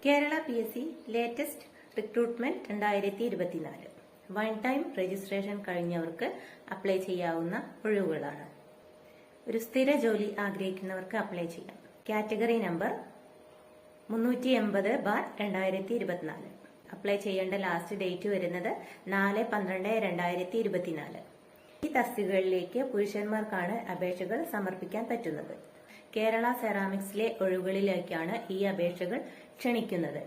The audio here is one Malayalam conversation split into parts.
Kerala PSC latest recruitment 2024 one time registration കഴിഞ്ഞവർക്ക് അപ്ലൈ ചെയ്യാവുന്ന ഒഴിവുകളാണ്. ഒരു സ്ഥിര ജോലി ആഗ്രഹിക്കുന്നവർക്ക് അപ്ലൈ ചെയ്യാം. Category number 380/2024. അപ്ലൈ ചെയ്യേണ്ട ലാസ്റ്റ് ഡേറ്റ് വരുന്നത് 4/12/2024. ഈ തസ്തികകളിലേക്ക് പുരുഷന്മാർക്കാണ് അപേക്ഷകൾ സമർപ്പിക്കാൻ പറ്റുന്നത്. കേരള സെറാമിക്സിലെ ഒഴിവുകളിലേക്കാണ് ഈ അപേക്ഷകൾ ക്ഷണിക്കുന്നത്.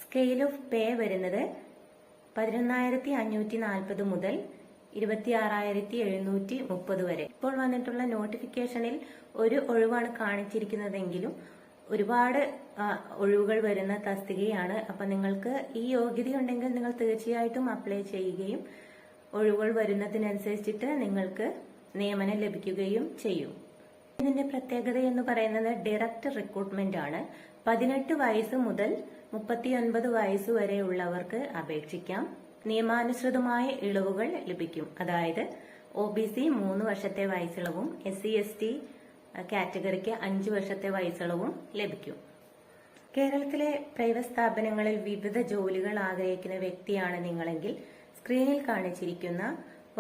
സ്കെയിൽ ഓഫ് പേ വരുന്നത് 11,540 മുതൽ 26,730 വരെ. ഇപ്പോൾ വന്നിട്ടുള്ള നോട്ടിഫിക്കേഷനിൽ ഒരു ഒഴിവാണ് കാണിച്ചിരിക്കുന്നതെങ്കിലും ഒരുപാട് ഒഴിവുകൾ വരുന്ന തസ്തികയാണ്. അപ്പൊ നിങ്ങൾക്ക് ഈ യോഗ്യതയുണ്ടെങ്കിൽ നിങ്ങൾ തീർച്ചയായിട്ടും അപ്ലൈ ചെയ്യുകയും ഒഴിവുകൾ വരുന്നതിനനുസരിച്ചിട്ട് നിങ്ങൾക്ക് നിയമനം ലഭിക്കുകയും ചെയ്യും. ഇതിന്റെ പ്രത്യേകത എന്ന് പറയുന്നത് ഡയറക്റ്റ് റിക്രൂട്ട്മെന്റ് ആണ്. 18 വയസ്സ് മുതൽ 39 വയസ്സ് വരെയുള്ളവർക്ക് അപേക്ഷിക്കാം. നിയമാനുസൃതമായ ഇളവുകൾ ലഭിക്കും. അതായത് OBC 3 വർഷത്തെ വയസ്സിളവും SC/ST കാറ്റഗറിക്ക് 5 വർഷത്തെ വയസ്സിളവും ലഭിക്കും. കേരളത്തിലെ പ്രൈവറ്റ് സ്ഥാപനങ്ങളിൽ വിവിധ ജോലികൾ ആഗ്രഹിക്കുന്ന വ്യക്തിയാണ് നിങ്ങളെങ്കിൽ സ്ക്രീനിൽ കാണിച്ചിരിക്കുന്ന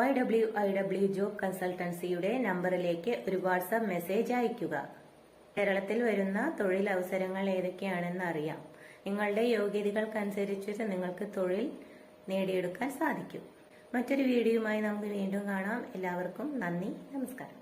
YWIW ജോബ് കൺസൾട്ടൻസിയുടെ നമ്പറിലേക്ക് ഒരു വാട്സാപ്പ് മെസ്സേജ് അയയ്ക്കുക. കേരളത്തിൽ വരുന്ന തൊഴിലവസരങ്ങൾ ഏതൊക്കെയാണെന്ന് അറിയാം. നിങ്ങളുടെ യോഗ്യതകൾക്കനുസരിച്ച് നിങ്ങൾക്ക് തൊഴിൽ നേടിയെടുക്കാൻ സാധിക്കും. മറ്റൊരു വീഡിയോയുമായി നമുക്ക് വീണ്ടും കാണാം. എല്ലാവർക്കും നന്ദി, നമസ്കാരം.